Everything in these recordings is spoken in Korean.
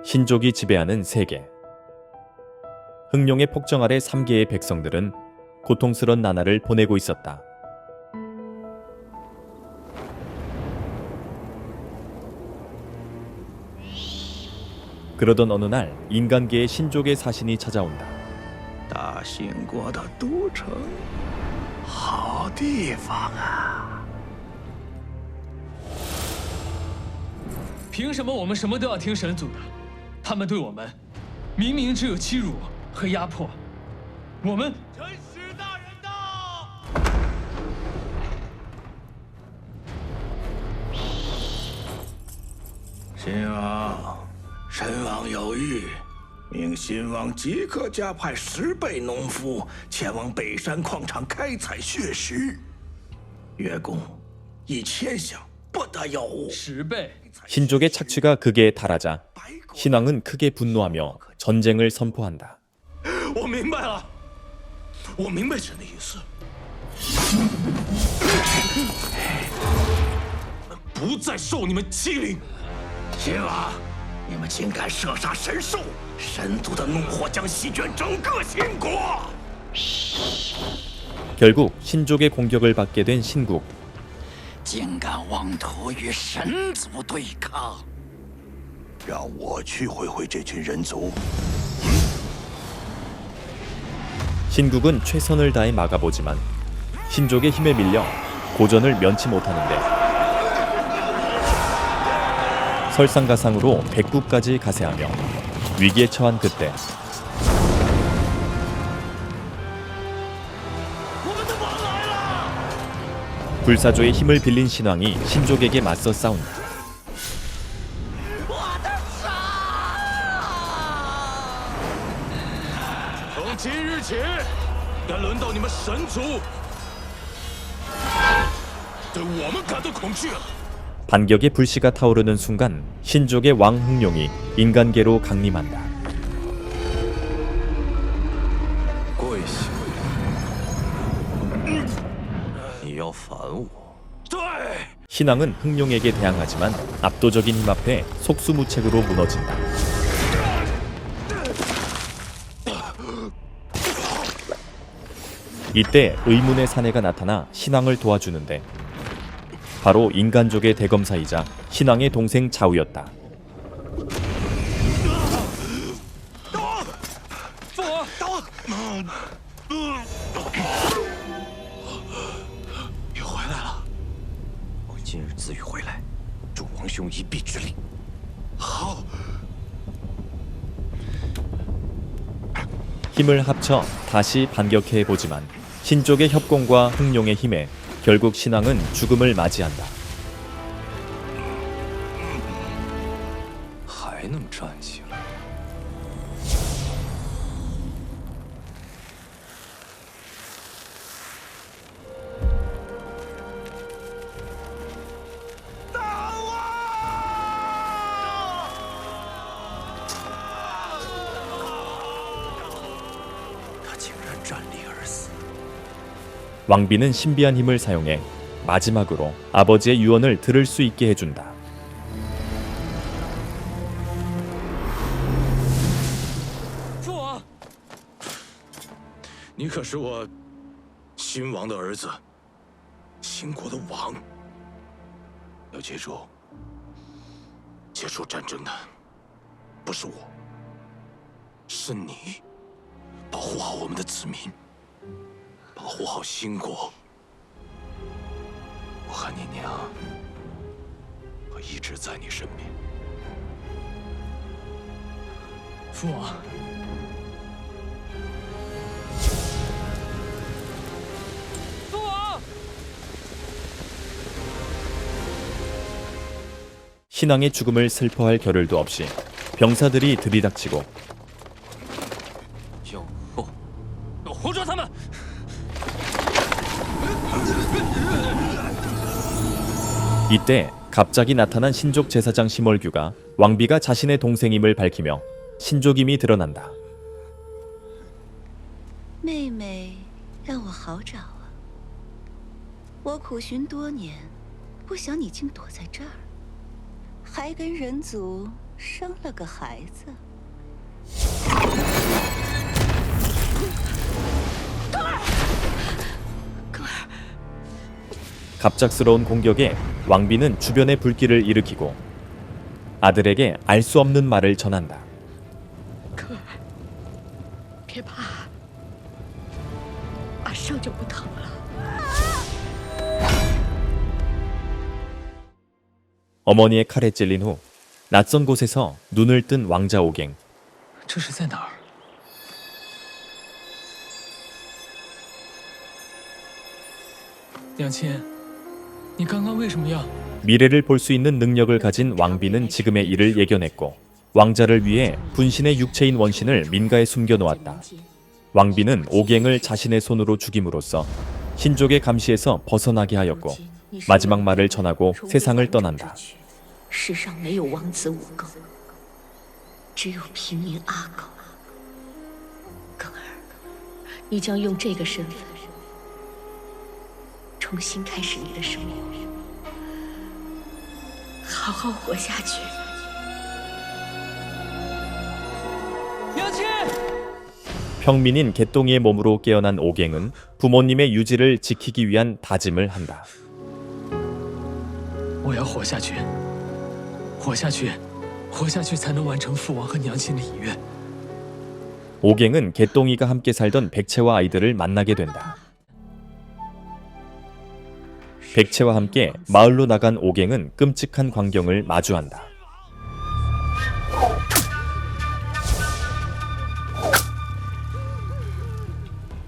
신족이 지배하는 세계. 흑룡의 폭정 아래 3개의 백성들은 고통스런 나날을 보내고 있었다. 그러던 어느 날 인간계의 신족의 사신이 찾아온다. 大兴国的都城，好地方啊！ 凭什么我们什么都要听神族的？他们对我们明明只有欺辱和压迫，我们……臣使大人到！新王，神王有谕，命新王即刻加派10倍农夫前往北山矿场开采血石，月供1000箱，不得有误。 10倍。 신족의 착취가 극에 달하자 신왕은 크게 분노하며 전쟁을 선포한다. 我明白了，我明白神的意思。不再受你们欺凌。新王，你们竟敢射杀神兽，神族的怒火将席卷整个秦国。 결국 신족의 공격을 받게 된 신국. 竟敢妄图与神族对抗，让我去会会这群人族。 신국은 최선을 다해 막아보지만 신족의 힘에 밀려 고전을 면치 못하는데 설상가상으로 백구까지 가세하며 위기에 처한 그때 불사조의 힘을 빌린 신왕이 신족에게 맞서 싸운다. 从今日起，该轮到你们神族对我们感到恐惧了。 반격의 불씨가 타오르는 순간 신족의 왕 흑룡이 인간계로 강림한다. 跪下！你要反我？对。 신왕은 흑룡에게 대항하지만 압도적인 힘 앞에 속수무책으로 무너진다. 이때 의문의 사내가 나타나 신왕을 도와주는데 바로 인간족의 대검사이자 신왕의 동생 자우였다. 父王， 你回来了。我今日自欲回来，助王兄一臂之力。好。 힘을 합쳐 다시 반격해보지만 신족의 협공과 흑룡의 힘에 결국 신왕은 죽음을 맞이한다. 还能站起来？ 왕비는 신비한 힘을 사용해 마지막으로 아버지의 유언을 들을 수 있게 해준다. 父王，你可是我新王的儿子，秦国的王。要记住，结束战争的不是我，是你。保护好我们的子民，保护好新国。我和你娘会一直在你身边。父王， 父王， 신왕의 죽음을 슬퍼할 겨를도 없이 병사들이 들이닥치고 活捉他们！ 이때 갑자기 나타난 신족 제사장 심월규가 왕비가 자신의 동생임을 밝히며 신족임이 드러난다. 妹妹让我好找啊！我苦寻多年，不想你竟躲在这儿，还跟人族生了个孩子。 갑작스러운 공격에 왕비는 주변에 불길을 일으키고 아들에게 알 수 없는 말을 전한다. 别怕，马上就不疼了。 어머니의 칼에 찔린 후 낯선 곳에서 눈을 뜬 왕자 오갱. 这是在哪儿？娘亲，你刚刚为什么要？ 미래를 볼 수 있는 능력을 가진 왕비는 지금의 일을 예견했고 왕자를 위해 분신의 육체인 원신을 민가에 숨겨놓았다. 왕비는 오갱을 자신의 손으로 죽임으로써 신족의 감시에서 벗어나게 하였고 마지막 말을 전하고 세상을 떠난다. 世上没有王子武庚，只有平民阿狗。庚儿，你将用这个身份重新开始你的生活，好好活下去。 娘亲， 평민인 개똥이의 몸으로 깨어난 오갱은 부모님의 유지를 지키기 위한 다짐을 한다. 我要活下去，活下去，活下去才能完成父王和娘亲的遗愿。 오갱은 개똥이가 함께 살던 백채와 아이들을 만나게 된다. 백채와 함께 마을로 나간 오갱은 끔찍한 광경을 마주한다.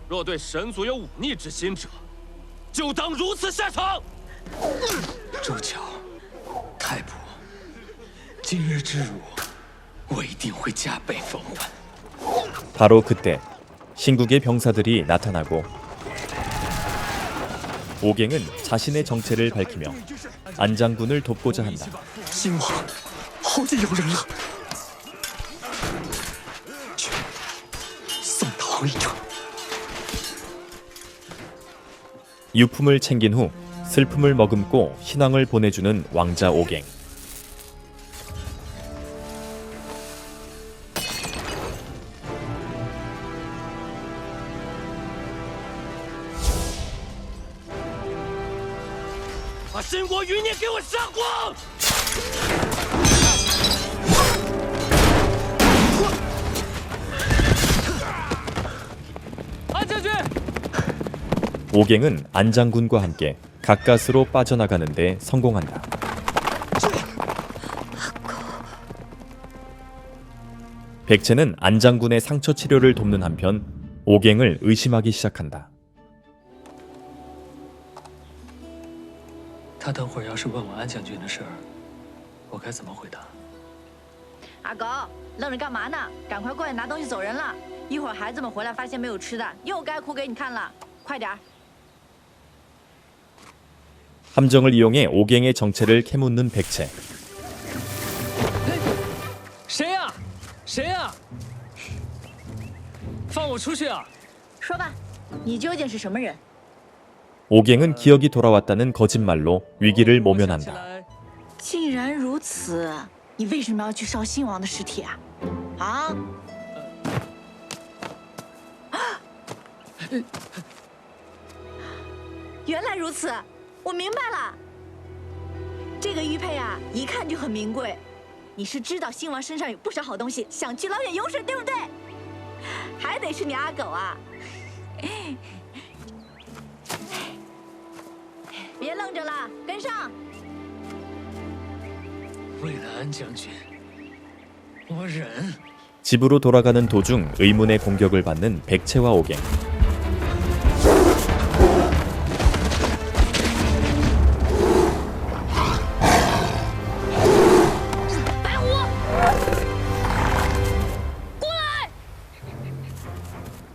若对神族有忤逆之心者，就当如此下场。 周巧，太仆，今日之辱，我一定会加倍奉还。 바로 그때 신국의 병사들이 나타나고 오갱은 자신의 정체를 밝히며 안장군을 돕고자 한다. 新王，后继有人了。去，送糖一程。 유품을 챙긴 후 슬픔을 머금고 신왕을 보내주는 왕자 오갱.把申国余孽给我杀光！ 安将军， 오갱은 안장군과 함께 가까스로 빠져나가는 데 성공한다. 백채는 안장군의 상처 치료를 돕는 한편 오갱을 의심하기 시작한다. 他等会儿要是问我安将军的事儿，我该怎么回答？阿狗，愣着干嘛呢？赶快过来拿东西走人了！一会儿孩子们回来发现没有吃的，又该哭给你看了。快点儿！ 함정을 이용해 오갱의 정체를 캐묻는 백채. 谁呀？谁呀？放我出去啊！说吧，你究竟是什么人？ 오갱은 기억이 돌아왔다는 거짓말로 위기를 모면한다. 竟然如此，你为什么要去烧新王的尸体啊？啊？原来如此，我明白了。这个玉佩啊，一看就很名贵。你是知道新王身上有不少好东西，想去老远游说，对不对？还得是你阿狗啊！别愣着了，跟上！ 为了安将军，我忍。 집으로 돌아가는 도중 의문의 공격을 받는 백채와 오갱.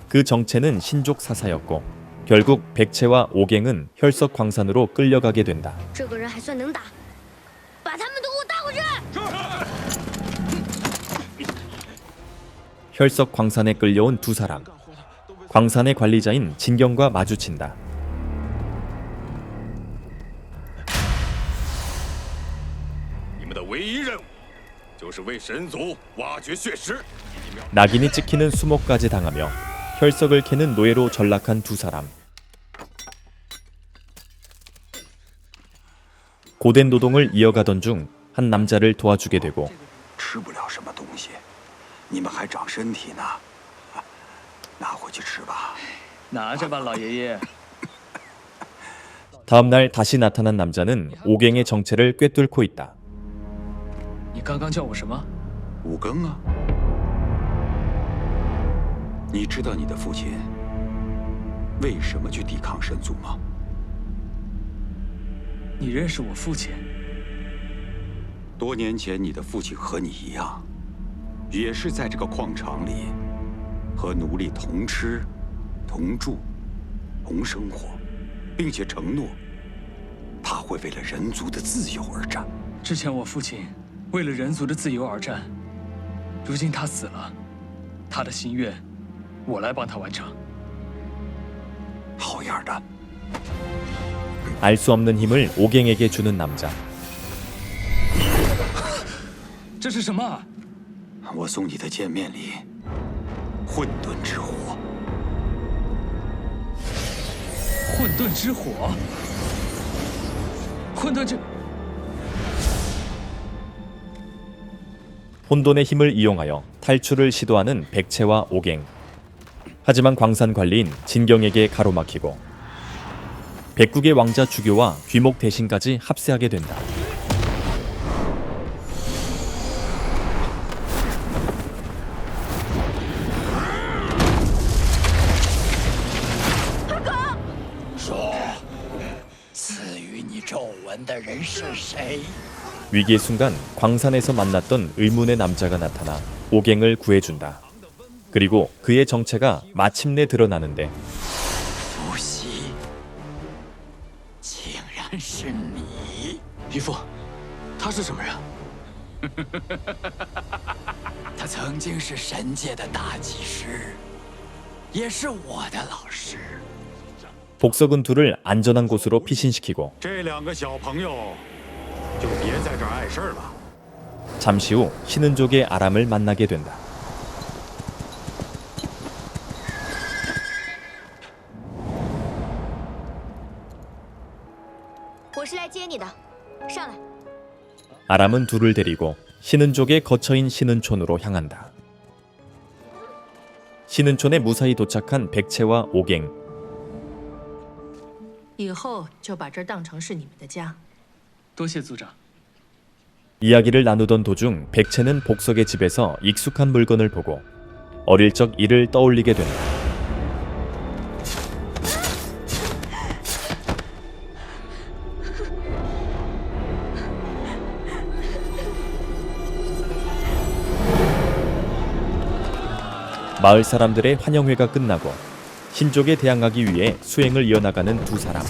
그 정체는 신족 사사였고 결국 백채와 오갱은 혈석 광산으로 끌려가게 된다. 这个人还算能打，把他们都给我带回去！ 혈석 광산에 끌려온 두 사람. 광산의 관리자인 진경과 마주친다. 你们的唯一任务，就是为神族挖掘血石。 낙인이 찍히는 수목까지 당하며 혈석을 캐는 노예로 전락한 두 사람. 고된 노동을 이어가던 중 한 남자를 도와주게 되고 吃不了什么东西，你们还长身体呢，拿回去吃吧。拿着吧，老爷爷。 다음 날 다시 나타난 남자는 오갱의 정체를 꿰뚫고 있다. 你刚刚叫我什么？五更啊，你知道你的父亲为什么去抵抗神族吗？你认识我父亲？ 多年前，你的父亲和你一样，也是在这个矿场里和奴隶同吃、同住、同生活，并且承诺他会为了人族的自由而战。之前我父亲为了人族的自由而战，如今他死了，他的心愿我来帮他完成。好样的！ 알 수 없는 힘을 오갱에게 주는 남자. 这是什么？我送你的见面礼，混沌之火。混沌之火。混沌之。 혼돈의 힘을 이용하여 탈출을 시도하는 백채와 오갱. 하지만 광산 관리인 진경에게 가로막히고 백국의 왕자 주교와 귀목 대신까지 합세하게 된다. 위기의 순간 광산에서 만났던 의문의 남자가 나타나 오갱을 구해준다. 그리고 그의 정체가 마침내 드러나는데 伏羲，竟然是你！姨父，他是什么人？他曾经是神界的大祭司，也是我的老师。 복석은 둘을 안전한 곳으로 피신시키고 这两个小朋友就别在这儿碍事儿了。 잠시 후 신은족의 아람을 만나게 된다. 我是来接你的，上来。 아람은 둘을 데리고 신은족의 거처인 신은촌으로 향한다. 신은촌에 무사히 도착한 백채와 오갱. 以后就把这儿当成是你们的家。多谢族长。 이야기를 나누던 도중 백채는 복석의 집에서 익숙한 물건을 보고 어릴 적 일을 떠올리게 된다. 마을 사람들의 환영회가 끝나고 신족에 대항하기 위해 수행을 이어나가는 두 사람.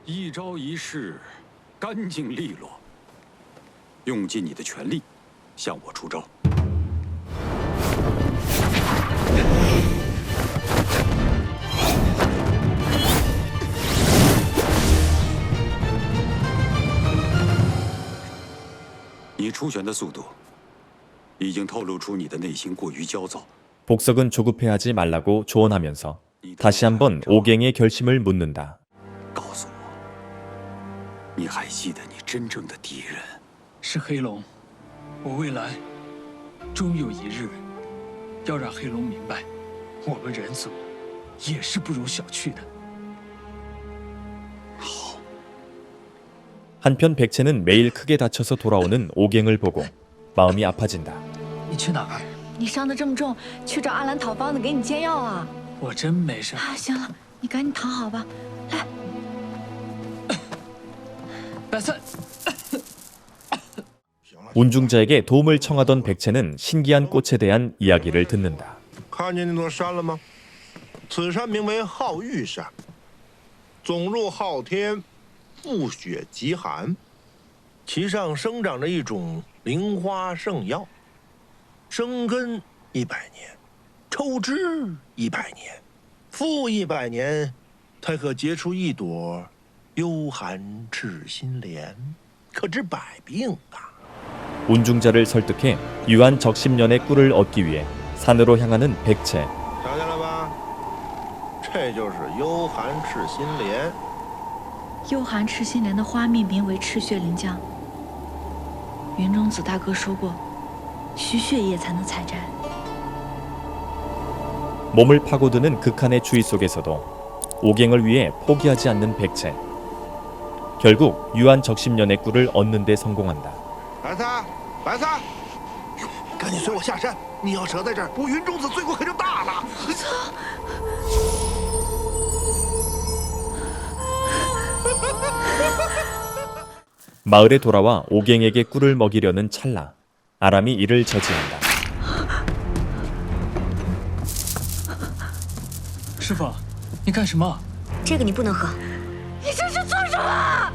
一招一式，干净利落。用尽你的全力，向我出招。 你出拳的速度，已经透露出你的内心过于焦躁。 복석은 조급해하지 말라고 조언하면서 다시 한번 오갱의 결심을 묻는다. 告诉我，你还记得你真正的敌人？是黑龙，我未来终有一日要让黑龙明白，我们人族也是不容小觑的。 한편 백채는 매일 크게 다쳐서 돌아오는 오갱을 보고 마음이 아파진다. 你去哪儿？你伤得这么重，去找阿兰讨方子给你煎药啊！我真没事。啊，行了，你赶紧躺好吧。来，白菜。 운중자에게 도움을 청하던 백채는 신기한 꽃에 대한 이야기를 듣는다. 看见那座山了吗？此山名为皓玉山，总入昊天，覆雪极寒，其上生长着一种灵花圣药，生根100年，抽枝100年，复100年，才可结出一朵幽寒赤心莲，可治百病啊！ 운중자를 설득해 유한 적십년의 꿀을 얻기 위해 산으로 향하는 백체. 想起来吧？这就是幽寒赤心莲。幽寒赤心莲的花蜜名为赤血灵浆。云中子大哥说过，需血液才能采摘。 몸을 파고드는 극한의 추위 속에서도 오갱을 위해 포기하지 않는 백체. 결국 유한 적십년의 꿀을 얻는 데 성공한다. 白菜，白菜，赶紧随我下山！你要折在这儿，我云中子罪过可就大了。 마을에 돌아와 오갱에게 꿀을 먹이려는 찰나 아람이 이를 저지한다. 师傅，你干什么？这个你不能喝，你这是做什么？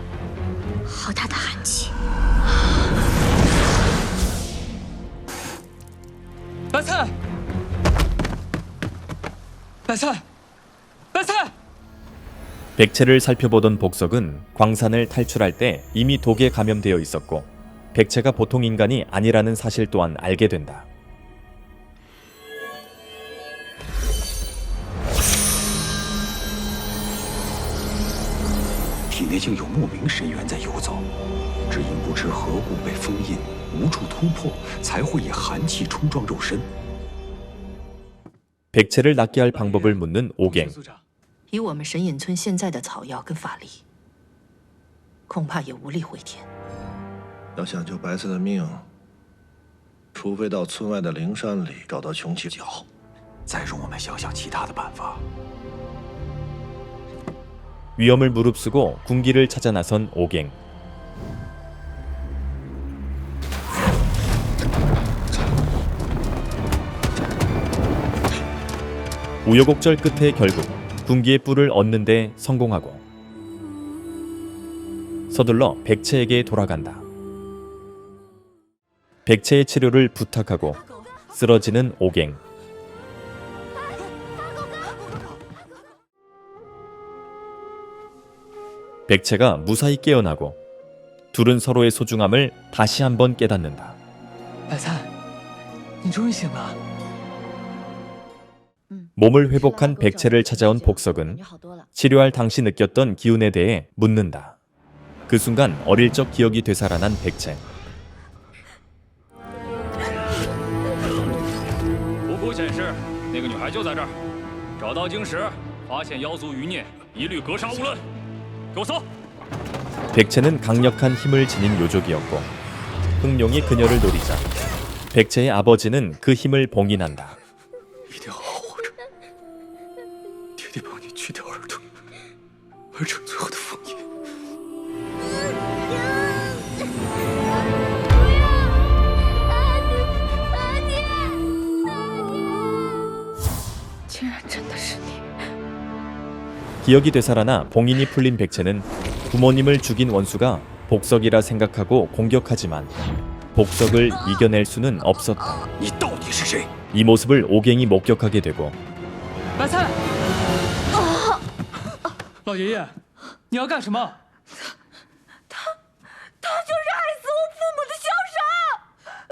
好大的寒气！白菜，白菜，白菜！ 백체를 살펴보던 복석은 광산을 탈출할 때 이미 독에 감염되어 있었고 백체가 보통 인간이 아니라는 사실 또한 알게 된다. 体内竟有莫名神元在游走，只因不知何故被封印，无处突破，才会以寒气冲撞肉身。 백체를 낫게 할 방법을 묻는 오갱. 组长，以我们神隐村现在的草药跟法力，恐怕也无力回天。要想救白菜的命，除非到村外的灵山里找到穷奇角。再容我们想想其他的办法。 위험을 무릅쓰고 군기를 찾아 나선 오갱. 우여곡절 끝에 결국 군기의 뿔을 얻는 데 성공하고 서둘러 백체에게 돌아간다. 백체의 치료를 부탁하고 쓰러지는 오갱. 백체가 무사히 깨어나고 둘은 서로의 소중함을 다시 한번 깨닫는다. 白菜，你终于醒了。 몸을 회복한 백체를 찾아온 복석은 치료할 당시 느꼈던 기운에 대해 묻는다. 그 순간 어릴 적 기억이 되살아난 백체. 不库显示，那个女孩就在这儿。找到晶石，发现妖族余孽，一律格杀勿论。给我搜！ 백체는 강력한 힘을 지닌 요족이었고 흑룡이 그녀를 노리자 백체의 아버지는 그 힘을 봉인한다. 一定好好活着，爹爹帮你去掉耳朵，完成最后的封印。 竟然真的是你！ 기억이 되살아나 봉인이 풀린 백체는 부모님을 죽인 원수가 복석이라 생각하고 공격하지만 복석을 이겨낼 수는 없었다. 你到底是谁？ 이 모습을 오갱이 목격하게 되고 白菜，老爷爷，你要干什么？他就是害死我父母的萧杀！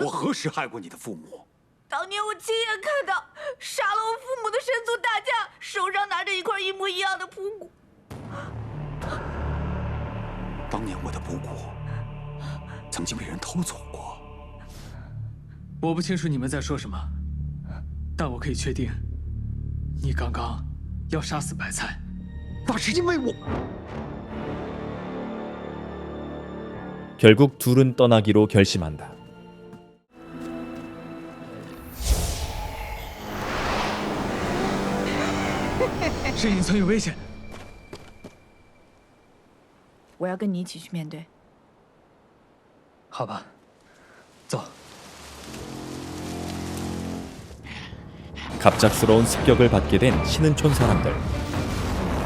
我何时害过你的父母？ 当年我亲眼看到杀了我父母的神族大将，手上拿着一块一模一样的扑骨。 当年我的补骨曾经被人偷走过。我不清楚你们在说什么，但我可以确定，你刚刚要杀死白菜，那是因为我。 결국 둘은 떠나기로 결심한다. 神隐村有危险，我要跟你一起去面对。好吧，走。 갑작스러운 습격을 받게 된 신은촌 사람들.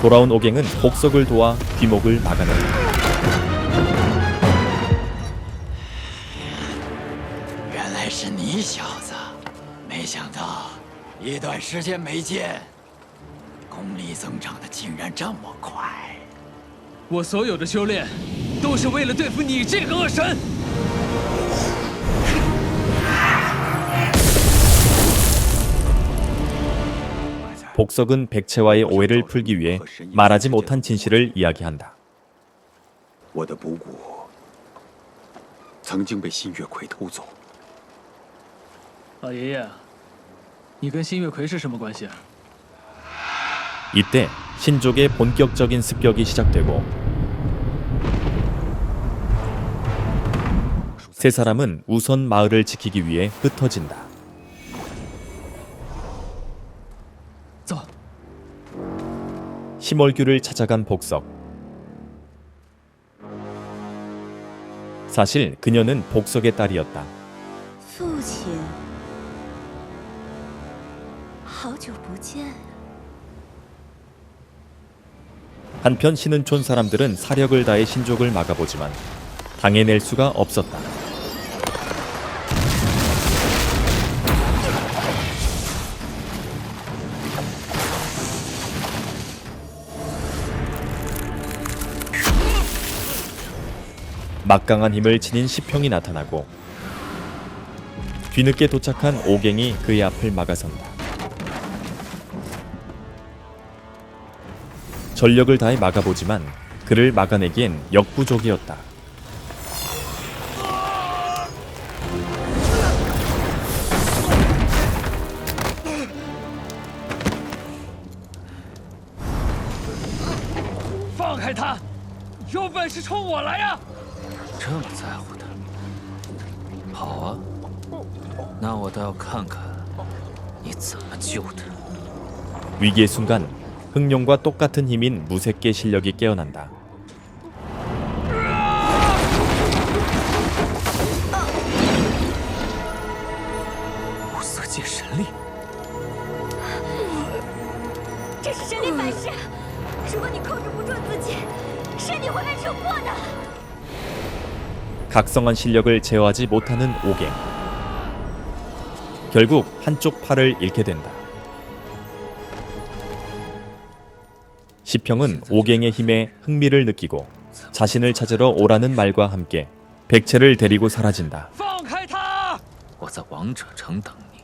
돌아온 오갱은 복석을 도와 귀목을 막아낸다. 原来是你小子，没想到一段时间没见，功力增长的竟然这么快。我所有的修炼，都是为了对付你这个恶神。 복석은 백채와의 오해를 풀기 위해 말하지 못한 진실을 이야기한다. 我的补骨曾经被新月葵偷走。老爷爷，你跟新月葵是什么关系啊？ 이때 신족의 본격적인 습격이 시작되고 세 사람은 우선 마을을 지키기 위해 흩어진다. 走。 심월규를 찾아간 복석. 사실 그녀는 복석의 딸이었다. 父亲，好久不见。 한편 신은촌 사람들은 사력을 다해 신족을 막아보지만 당해낼 수가 없었다. 막강한 힘을 지닌 시평이 나타나고 뒤늦게 도착한 오갱이 그의 앞을 막아선다. 전력을 다해 막아보지만 그를 막아내기엔 역부족이었다.放开他！有本事冲我来呀！ 这么在乎他？好啊，那我倒要看看你怎么救他。 위기의 순간 흑룡과 똑같은 힘인 무색계 실력이 깨어난다. 무색계神力，这是神力反噬，如果你控制不住自己，身体会被扯破的。 각성한 실력을 제어하지 못하는 오갱. 결국 한쪽 팔을 잃게 된다. 시평은 오갱의 힘에 흥미를 느끼고 자신을 찾으러 오라는 말과 함께 백채를 데리고 사라진다. 放开他！我在王者城等你。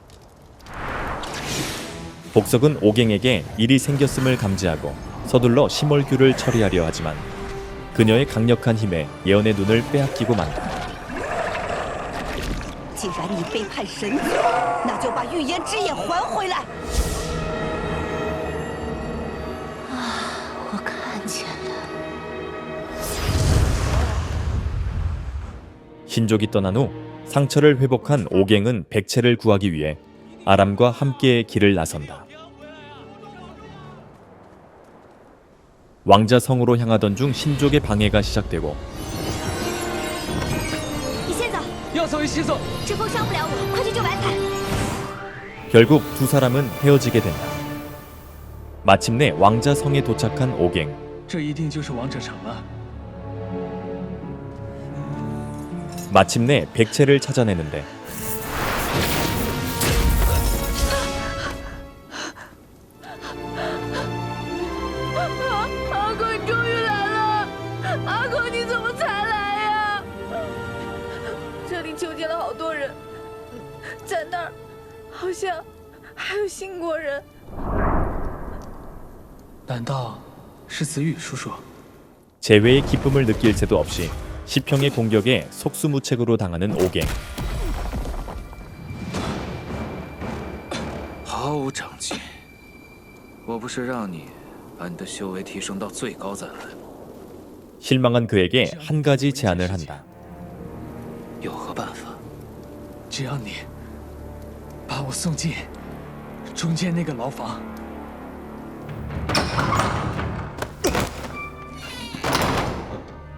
복석은 오갱에게 일이 생겼음을 감지하고 서둘러 심월규를 처리하려 하지만 그녀의 강력한 힘에 예언의 눈을 빼앗기고 만다. 既然你背叛神族，那就把预言之眼还回来。我看见了。 신족이 떠난 후 상처를 회복한 오갱은 백채를 구하기 위해 아람과 함께 길을 나선다. 왕자 성으로 향하던 중 신족의 방해가 시작되고 你先走，要走一起走。这风伤不了我，快去救白彩。 결국 두 사람은 헤어지게 된다. 마침내 왕자 성에 도착한 오갱. 这一定就是王者城了。 마침내 백채를 찾아내는데阿狗，你终于来了！阿狗，你怎么才来呀？这里囚禁了好多人，在那儿好像还有新国人。难道是子羽叔叔？ 재회의 기쁨을 느낄 새도 없이 시평의 공격에 속수무책으로 당하는 오갱. 毫无长进。我不是让你把你的修为提升到最高再来吗？ 실망한 그에게 한 가지 제안을 한다. 有何办法？只要你把我送进中间那个牢房。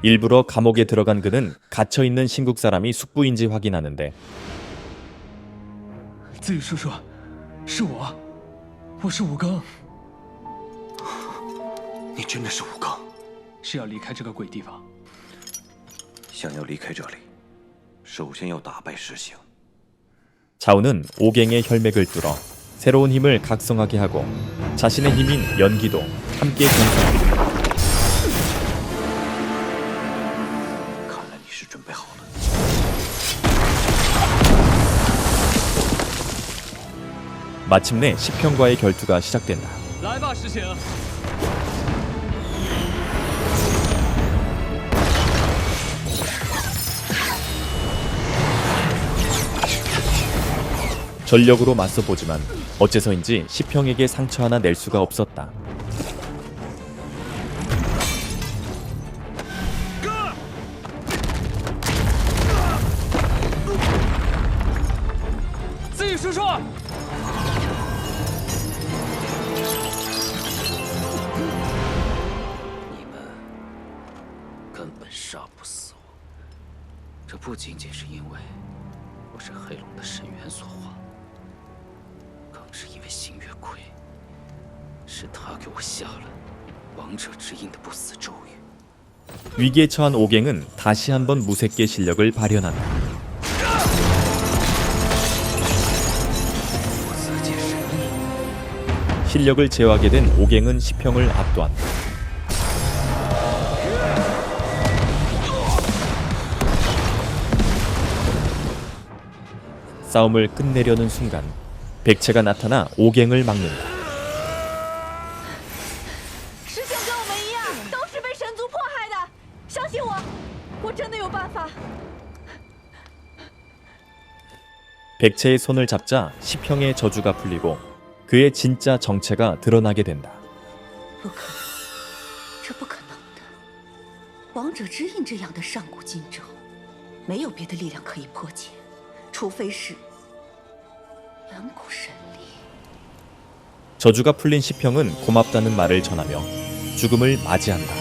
일부러 감옥에 들어간 그는 갇혀있는 신국 사람이 숙부인지 확인하는데 子羽叔叔，是我，我是武庚。你真的是武庚？是要离开这个鬼地方。想要离开这里，首先要打败石行。 자우는 오갱의 혈맥을 뚫어 새로운 힘을 각성하게 하고 자신의 힘인 연기도 함께 전수합니다. 看来你是准备好了。 마침내 시평과의 결투가 시작된다. 来吧，石醒。 전력으로 맞서보지만 어째서인지 시평에게 상처 하나 낼 수가 없었다. 自己输出。 你们根本杀不死我，这不仅仅是因为我是黑龙的神元所化，更是因为星月魁，是他给我下了王者之印的不死咒语。 위기에 처한 오갱은 다시 한번 무색계 실력을 발현한다. 我自解神意， 실력을 제어하게 된 오갱은 시평을 압도한다. 싸움을 끝내려는 순간 백채가 나타나 오갱을 막는다. 师兄跟我们一样，都是被神族迫害的。相信我，我真的有办法。 백채의 손을 잡자 시평의 저주가 풀리고 그의 진짜 정체가 드러나게 된다. 不可能，这不可能的。王者之印这样的上古禁咒，没有别的力量可以破解，除非是远古神力。 저주가 풀린 시평은 고맙다는 말을 전하며 죽음을 맞이한다.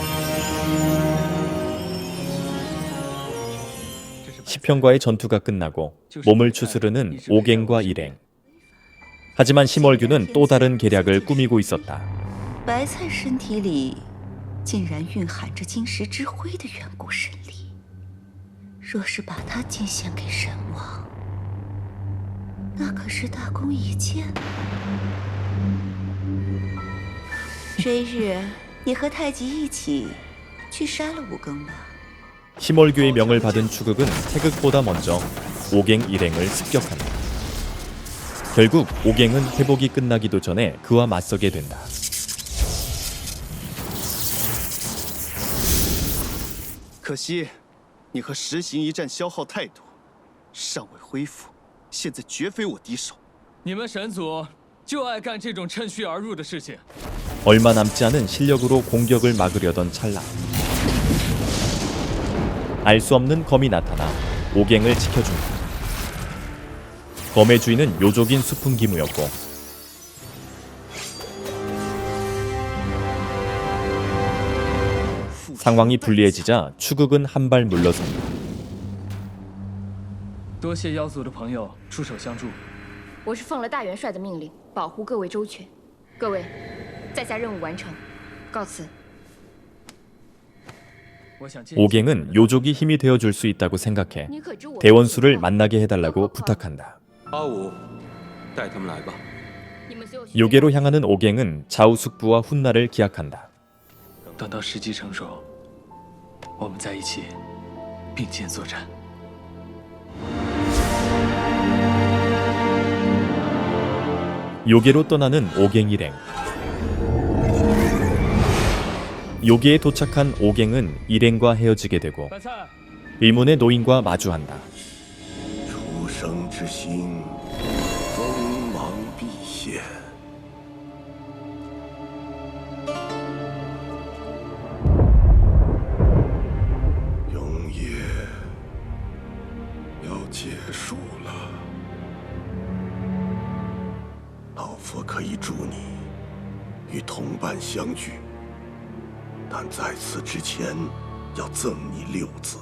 시평과의 전투가 끝나고 몸을 추스르는 오갱과 일행. 하지만 심월규는 또 다른 계략을 꾸미고 있었다. 白菜身体里竟然蕴含着金石之辉的远古神力，若是把它进献给神王，那可是大功一件。追日，你和太极一起去杀了武庚吧。 심월규의 명을 받은 추극은 태극보다 먼저 오갱 일행을 습격한다. 결국 오갱은 회복이 끝나기도 전에 그와 맞서게 된다. 可惜，你和石行一战消耗太多，尚未恢复，现在绝非我敌手。你们神族就爱干这种趁虚而入的事情。 얼마 남지 않은 실력으로 공격을 막으려던 찰나 알 수 없는 검이 나타나 오갱을 지켜준다. 검의 주인은 요족인 수풍기무였고 상황이 불리해지자 추극은 한 발 물러선다. 多谢妖族的朋友出手相助。我是奉了大元帅的命令，保护各位周全。各位，在下任务完成，告辞。 오갱은 요족이 힘이 되어줄 수 있다고 생각해 대원수를 만나게 해달라고 부탁한다. 阿武，带他们来吧。 요괴로 향하는 오갱은 자우숙부와 훗날을 기약한다. 等到时机成熟，我们在一起并肩作战。 요괴로 떠나는 오갱 일행. 요괴에 도착한 오갱은 일행과 헤어지게 되고 의문의 노인과 마주한다. 出生之星，锋芒毕现。永夜要结束了，老夫可以助你与同伴相聚。 但在此之前，要赠你6字。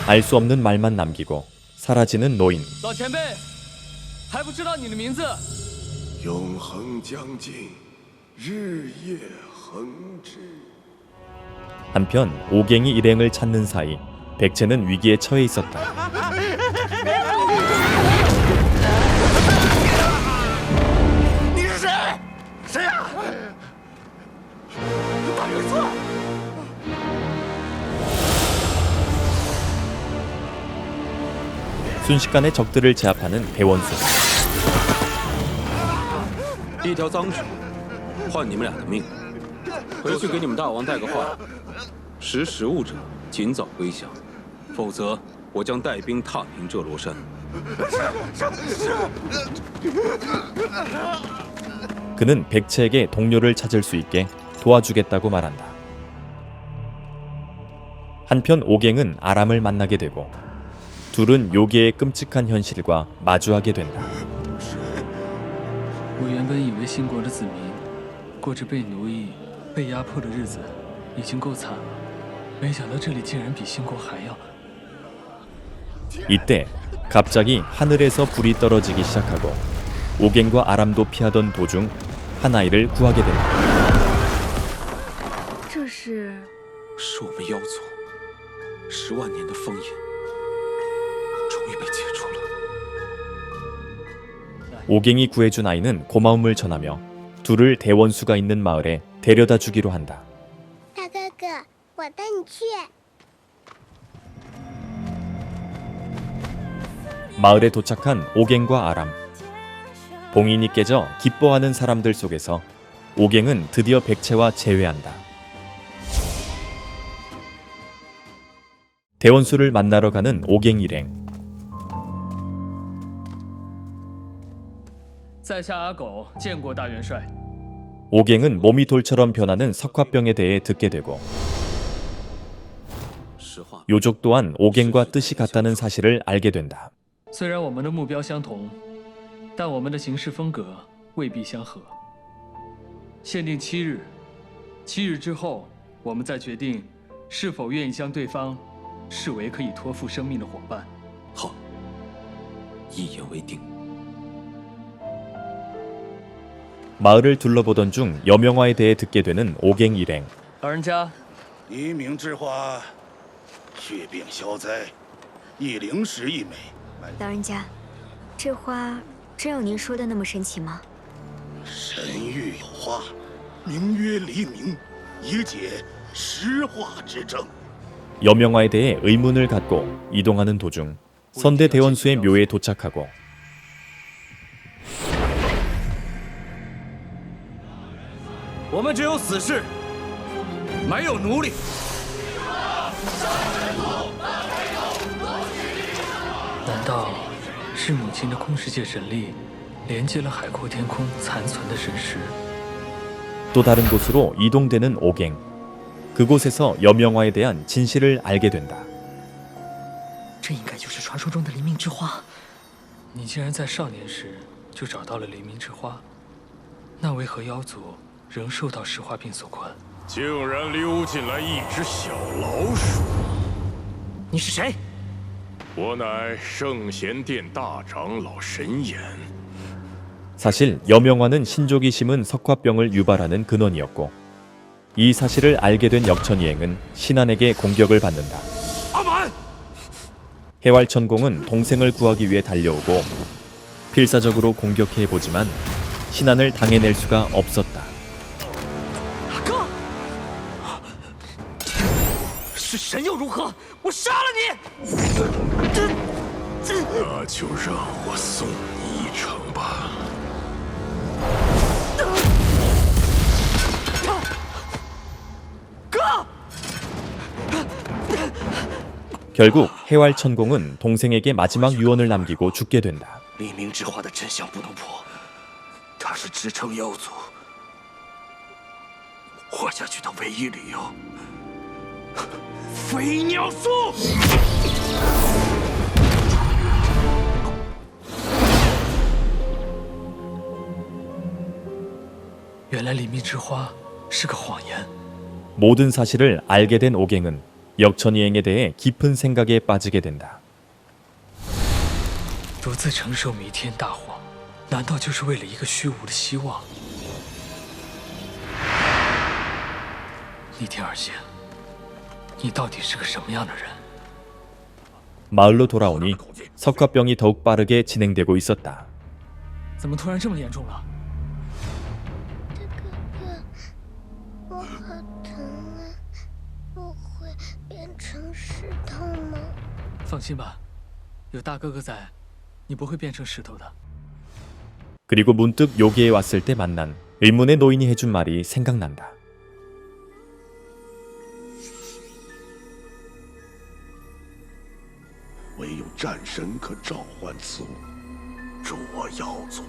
알 수 없는 말만 남기고 사라지는 노인. 老前辈，还不知道你的名字？永恒将近，日夜恒之。 한편 오갱이 일행을 찾는 사이 백채는 위기에 처해 있었다.你是谁？谁呀？大元帅！ 순식간에 적들을 제압하는 대원수. 一条脏手，换你们俩的命。回去给你们大王带个话，识时务者尽早归降，否则我将带兵踏平这罗山。 그는 백채에게 동료를 찾을 수 있게 도와주겠다고 말한다. 한편 오갱은 아람을 만나게 되고 둘은 요괴의 끔찍한 현실과 마주하게 된다. 我原本以为新国的子民过着被奴役、被压迫的日子已经够惨了，没想到这里竟然比新国还要。 이때 갑자기 하늘에서 불이 떨어지기 시작하고 오갱과 아람도 피하던 도중 한 아이를 구하게 된다. 这是我们妖族10万年的封印，终于被解除了。 오갱이 구해준 아이는 고마움을 전하며 둘을 대원수가 있는 마을에 데려다 주기로 한다. 大哥哥，我带你去。 마을에 도착한 오갱과 아람. 봉인이 깨져 기뻐하는 사람들 속에서 오갱은 드디어 백채와 재회한다. 대원수를 만나러 가는 오갱 일행. 在下阿狗见过大元帅。 오갱은 몸이 돌처럼 변하는 석화병에 대해 듣게 되고 요족 또한 오갱과 뜻이 같다는 사실을 알게 된다. 虽然我们的目标相同，但我们的行事风格未必相合。限定7日，7日之后，我们再决定是否愿意将对方视为可以托付生命的伙伴。好，一言为定。 마을을 둘러보던 중 여명화에 대해 듣게 되는 오갱 일행. 老人家，黎明之花，血病消灾，一灵石一枚。老人家，这花真有您说的那么神奇吗？神域有花，名曰黎明，以解石化之争。 여명화에 대해 의문을 갖고 이동하는 도중 선대 대원수의 묘에 도착하고 我们只有死士，没有奴隶。难道是母亲的空世界神力连接了海阔天空残存的神石？ 또 다른 곳으로 이동되는 오갱. 그곳에서 여명화에 대한 진실을 알게 된다. 这应该就是传说中的黎明之花。你既然在少年时就找到了黎明之花，那为何妖族仍受到石化病所困？竟然溜进来一只小老鼠！你是谁？我乃圣贤殿大长老神言。 사실 여명화는 신족이 심은 석화병을 유발하는 근원이었고 이 사실을 알게 된 역천이행은 신안에게 공격을 받는다. 해왈천공은 동생을 구하기 위해 달려오고 필사적으로 공격해보지만 신안을 당해낼 수가 없었다. 是神又如何？我杀了你！那就让我送你一程吧。 결국 해왈천공은 동생에게 마지막 유언을 남기고 죽게 된다. 黎明之花的真相不能破，它是支撑妖族活下去的唯一理由。飞鸟术！原来黎明之花是个谎言。 모든 사실을 알게 된 오갱은 역천이행에 대해 깊은 생각에 빠지게 된다. 独自承受弥天大谎，难道就是为了一个虚无的希望？逆天而行，你到底是个什么样的人？ 마을로 돌아오니 석화병이 더욱 빠르게 진행되고 있었다. 怎么突然这么严重了？我好疼啊！我会变成石头吗？放心吧，有大哥哥在，你不会变成石头的。 그리고 문득 요괴에 왔을 때 만난 의문의 노인이 해준 말이 생각난다. 唯有战神可召唤此物，助我妖族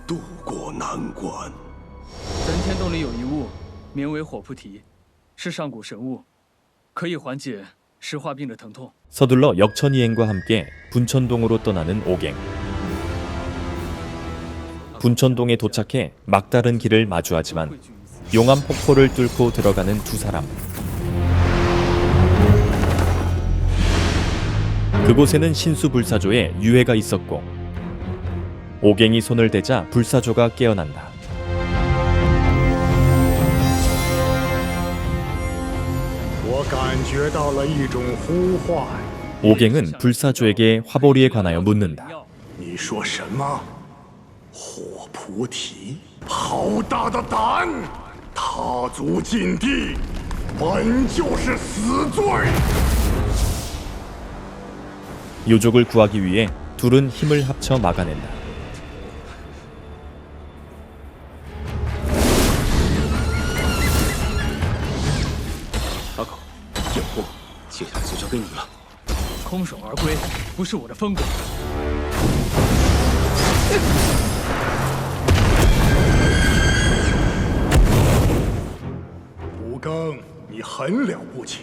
渡过难关。 咱天洞里有一物，名为火菩提，是上古神物，可以缓解石化病的疼痛。 서둘러 역천이행과 함께 분천동으로 떠나는 오갱. 분천동에 도착해 막다른 길을 마주하지만 용암 폭포를 뚫고 들어가는 두 사람. 그곳에는 신수 불사조의 유해가 있었고 오갱이 손을 대자 불사조가 깨어난다. 오갱은 불사조에게 화보리에 관하여 묻는다. 你说什么？火菩提，好大的胆！踏足禁地，本就是死罪。 요족을 구하기 위해 둘은 힘을 합쳐 막아낸다. 아까, 有货，接下来就交给你了。空手而归不是我的风格。 吴刚，你很了不起。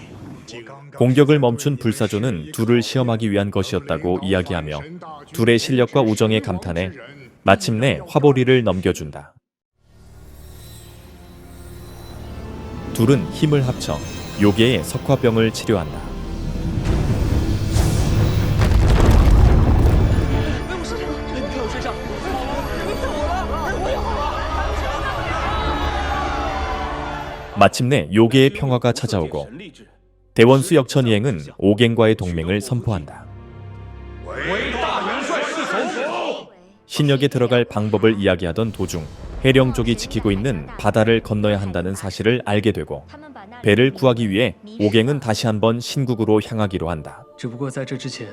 공격을 멈춘 불사조는 둘을 시험하기 위한 것이었다고 이야기하며 둘의 실력과 우정에 감탄해 마침내 화보리를 넘겨준다. 둘은 힘을 합쳐 요괴의 석화병을 치료한다. 마침내 요괴의 평화가 찾아오고 대원수 역천이행은 오갱과의 동맹을 선포한다. 신역에 들어갈 방법을 이야기하던 도중 해령족이 지키고 있는 바다를 건너야 한다는 사실을 알게 되고 배를 구하기 위해 오갱은 다시 한번 신국으로 향하기로 한다. 只不过在这之前，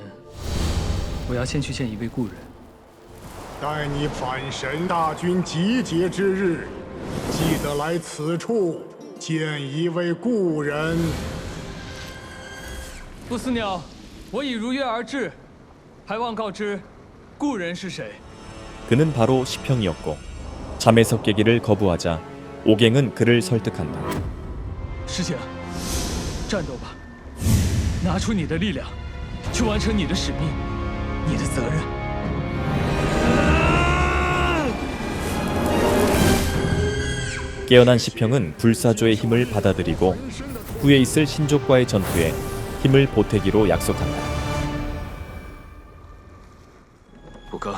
我要先去见一位故人。待你反神大军集结之日，记得来此处见一位故人。 不死鸟，我已如约而至，还望告知故人是谁。 그는 바로 시평이었고 잠에서 깨기를 거부하자 오갱은 그를 설득한다. 师姐，战斗吧，拿出你的力量，去完成你的使命，你的责任。 깨어난 시평은 불사조의 힘을 받아들이고 후에 있을 신족과의 전투에 힘을 보태기로 약속한다. 吴刚，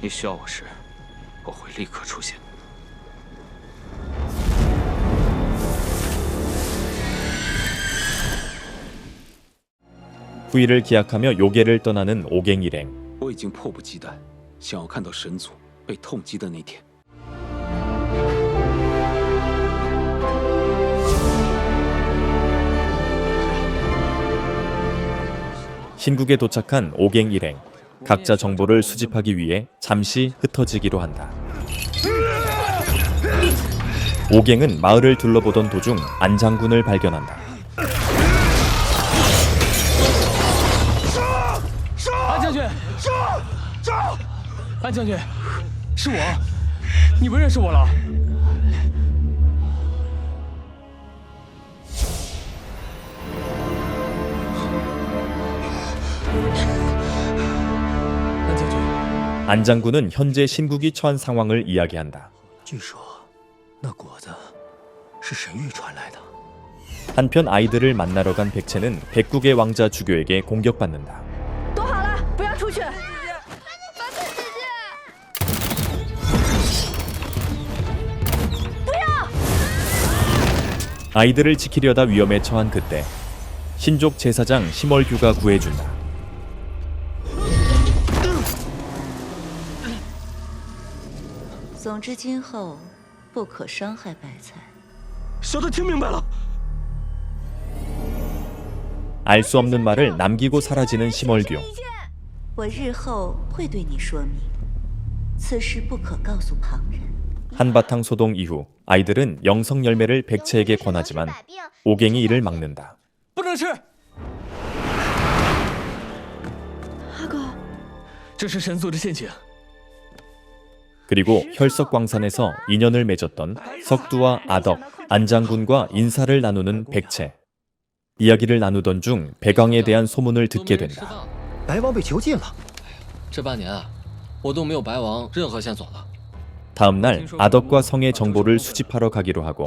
你需要我时，我会立刻出现。 후일을 기약하며 요괴를 떠나는 오갱 일행. 我已经迫不及待，想要看到神族被痛击的那天。 신국에 도착한 오갱 일행. 각자 정보를 수집하기 위해 잠시 흩어지기로 한다. 오갱은 마을을 둘러보던 도중 안장군을 발견한다. 安将军，安将军，是我，你不认识我了？安将军， 안 장군은 현재 신국이 처한 상황을 이야기한다. 据说那果子是神域传来的。 한편 아이들을 만나러 간 백채는 백국의 왕자 주교에게 공격받는다. 躲好了，不要出去！ 아이들을 지키려다 위험에 처한 그때 신족 제사장 심월규가 구해준다. 总之今后不可伤害白菜。小的听明白了。 알 수 없는 말을 남기고 사라지는 심얼규. 我日后会对你说明，此事不可告诉旁人。 한바탕 소동 이후 아이들은 영성 열매를 백채에게 권하지만 오갱이 이를 막는다. 不能吃。阿狗，这是神族的陷阱。 그리고 혈석광산에서 인연을 맺었던 석두와 아덕, 안장군과 인사를 나누는 백채. 이야기를 나누던 중 백왕에 대한 소문을 듣게 된다. 白王被囚禁了。这半年啊，我都没有白王任何线索了。 다음 날 아덕과 성의 정보를 수집하러 가기로 하고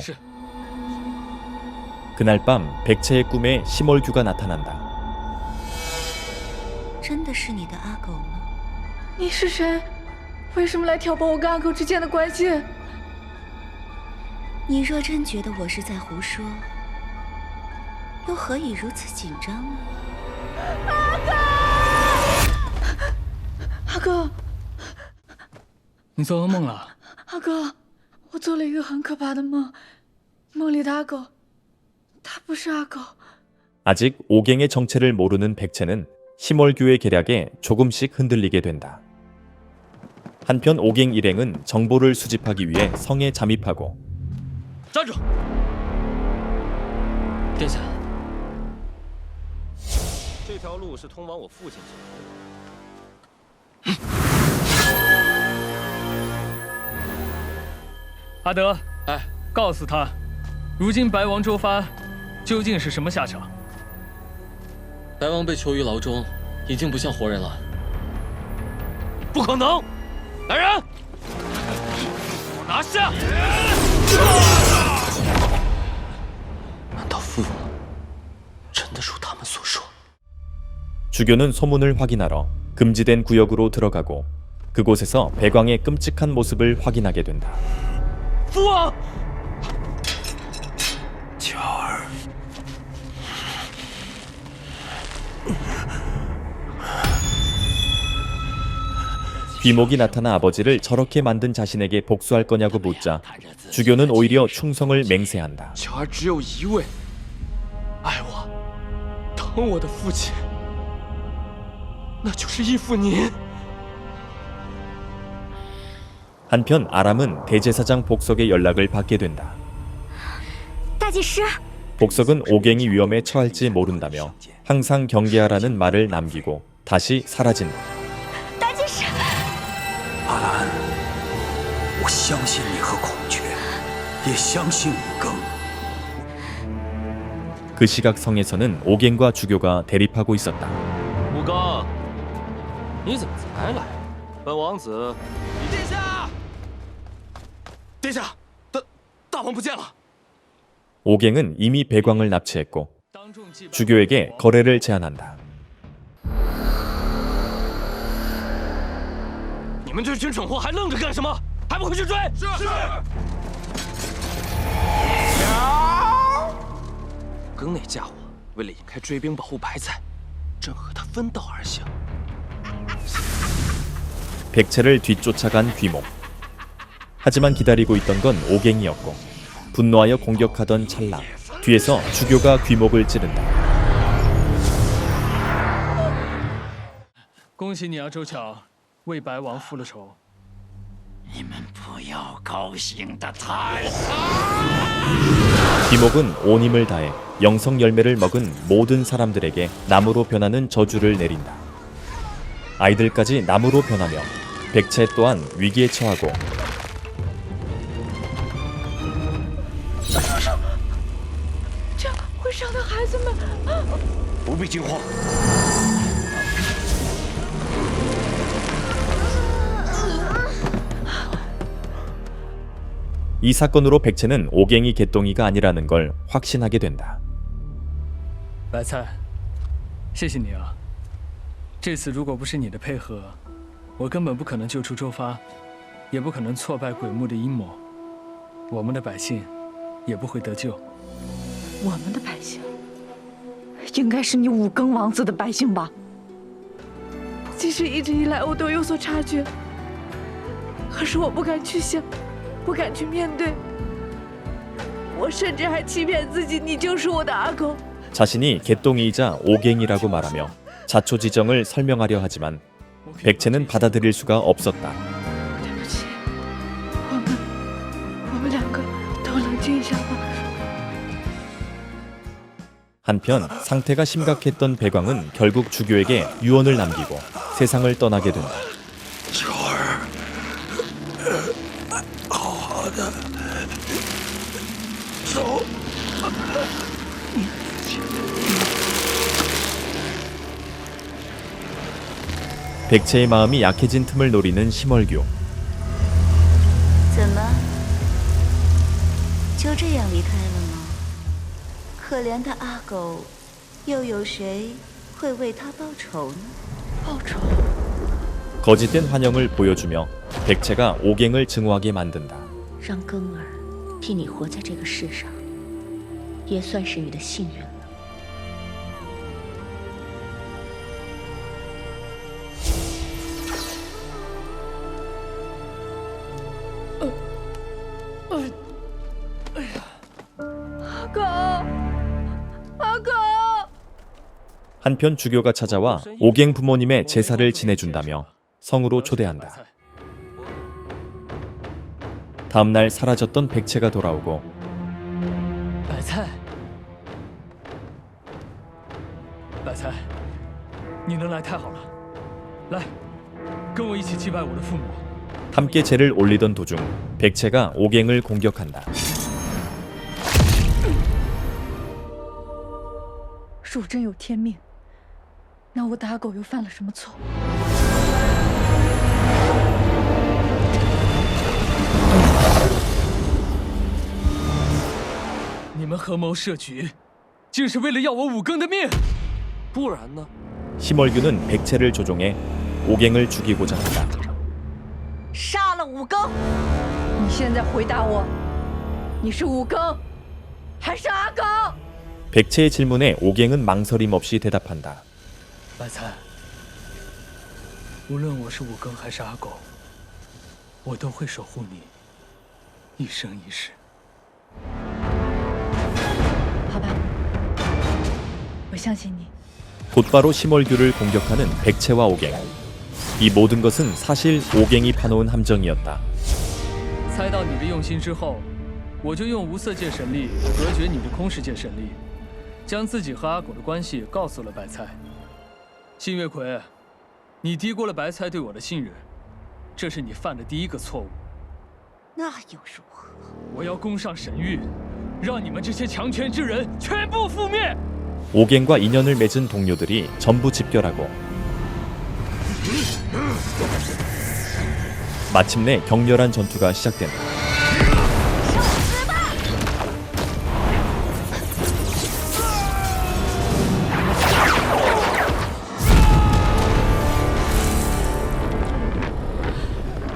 그날 밤 백채의 꿈에 심얼규가 나타난다. 真的是你的阿狗吗？你是谁？为什么来挑拨我跟阿狗之间的关系？你若真觉得我是在胡说，又何以如此紧张呢？阿狗，你做噩梦了？ 阿狗，我做了一个很可怕的梦，梦里的阿狗，他不是阿狗。 아직 오갱의 정체를 모르는 백채는 심얼규의 계략에 조금씩 흔들리게 된다. 한편 오갱 일행은 정보를 수집하기 위해 성에 잠입하고 站住！殿下，这条路是通往我父亲家的。 阿德，哎，告诉他，如今白王周发究竟是什么下场？白王被囚于牢中，已经不像活人了。不可能！来人，给我拿下！ 难道父王真的如他们所说？ 주교는 소문을 확인하러 금지된 구역으로 들어가고 그곳에서 백왕의 끔찍한 모습을 확인하게 된다. 父王，巧儿， 귀목이 나타나 아버지를 저렇게 만든 자신에게 복수할 거냐고 묻자 주교는 오히려 충성을 맹세한다. 巧儿只有一位，爱我、疼我的父亲，那就是义父您。 한편 아람은 대제사장 복석의 연락을 받게 된다. 大祭司， 복석은 오갱이 위험에 처할지 모른다며 항상 경계하라는 말을 남기고 다시 사라진다. 大祭司，阿兰，我相信你和孔雀，也相信武庚。 그 시각 성에서는 오갱과 주교가 대립하고 있었다. 武庚，你怎么才来？本王子，殿下，殿下，大王不见了。 오갱은 이미 백왕을 납치했고 주교에게 거래를 제안한다. 你们这群蠢货还愣着干什么？还不快去追！是。武庚那家伙为了引开追兵保护白菜，正和他分道而行。 백채를 뒤쫓아간 귀목. 하지만 기다리고 있던 건 오갱이었고 분노하여 공격하던 찰나 뒤에서 주교가 귀목을 찌른다. 恭喜你啊，周巧，为白王复了仇。你们不要高兴得太。 귀목은 온 힘을 다해 영성 열매를 먹은 모든 사람들에게 나무로 변하는 저주를 내린다. 아이들까지 나무로 변하며 백채 또한 위기에 처하고 这样会伤到孩子们。不必惊慌。 이 사건으로 백채는 오갱이 개똥이가 아니라는 걸 확신하게 된다. 白菜，谢谢你啊！这次如果不是你的配合，我根本不可能救出周发，也不可能挫败鬼木的阴谋，我们的百姓也不会得救。我们的百姓，应该是你武庚王子的百姓吧？其实一直以来我都有所察觉，可是我不敢去想，不敢去面对。我甚至还欺骗自己，你就是我的阿狗。 자신이 개똥이이자 오갱이라고 말하며 자초지정을 설명하려 하지만 백채는 받아들일 수가 없었다. 对不起，我们两个都冷静一下吧。 한편 상태가 심각했던 백왕은 결국 주교에게 유언을 남기고 세상을 떠나게 된다. 秋儿，好好的，走。 백채의 마음이 약해진 틈을 노리는 심얼규. 怎么，就这样离开了吗？可怜的阿狗，又有谁会为他报仇呢？报仇？ 거짓된 환영을 보여주며 백채가 오갱을 증오하게 만든다. 让庚儿替你活在这个世上，也算是你的幸运了。 한편 주교가 찾아와 오갱 부모님의 제사를 지내준다며 성으로 초대한다. 다음날 사라졌던 백채가 돌아오고 白菜，白菜，你能来太好了，来，跟我一起祭拜我的父母。 함께 제를 올리던 도중 백채가 오갱을 공격한다. 若真有天命，那我的阿狗又犯了什么错？ 你们合谋设局，竟是为了要我五更的命？不然呢？ 심얼규는 백채를 조종해 오갱을 죽이고자 한다. 杀了五更！你现在回答我，你是五更，还是阿狗？ 백채의 질문에 오갱은 망설임 없이 대답한다. 白菜，无论我是五更还是阿狗，我都会守护你一生一世。 好吧，我相信你。 곧바로 심얼규를 공격하는 백채와 오갱. 이 모든 것은 사실 오갱이 파놓은 함정이었다. 猜到你的用心之后，我就用无色界神力隔绝你的空世界神力，将自己和阿狗的关系告诉了白菜。新月葵，你低估了白菜对我的信任，这是你犯的第一个错误。那又如何？我要攻上神域，让你们这些强权之人全部覆灭。 오갱과 인연을 맺은 동료들이 전부 집결하고 마침내 격렬한 전투가 시작된다.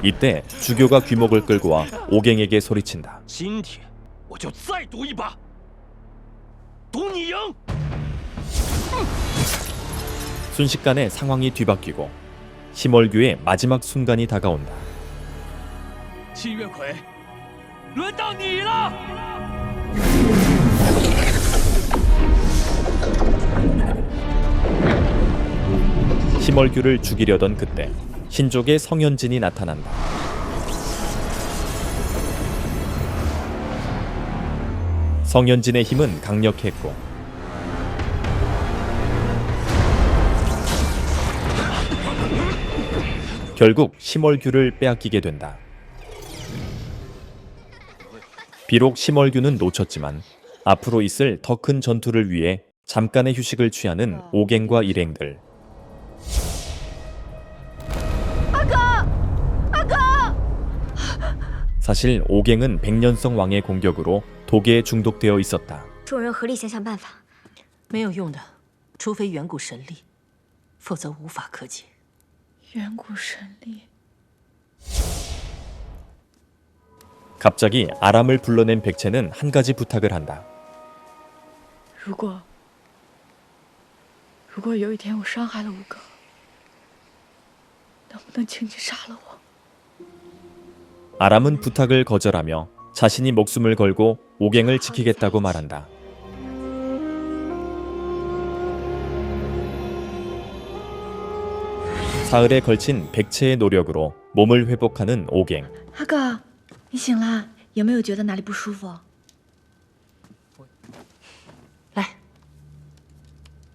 이때 주교가 귀목을 끌고 와 오갱에게 소리친다. 今天我就再赌一把，赌你赢。 순식간에 상황이 뒤바뀌고 심얼규의 마지막 순간이 다가온다. 七月葵，轮到你了！ 심얼규를 죽이려던 그때 신족의 성현진이 나타난다. 성현진의 힘은 강력했고 결국 심얼규를 빼앗기게 된다. 비록 심얼규는 놓쳤지만 앞으로 있을 더 큰 전투를 위해 잠깐의 휴식을 취하는 오갱과 일행들. 사실 오갱은 백년성 왕의 공격으로 독에 중독되어 있었다. 众人合力想想办法。没有用的，除非远古神力，否则无法可解。远古神力。 갑자기 아람을 불러낸 백채는 한 가지 부탁을 한다. 如果有一天我伤害了五更，能不能请你杀了我？ 아람은 부탁을 거절하며 자신이 목숨을 걸고 옥행을 지키겠다고 말한다. 사흘에 걸친 백체의 노력으로 몸을 회복하는 옥행. 阿哥，你醒了，有没有觉得哪里不舒服？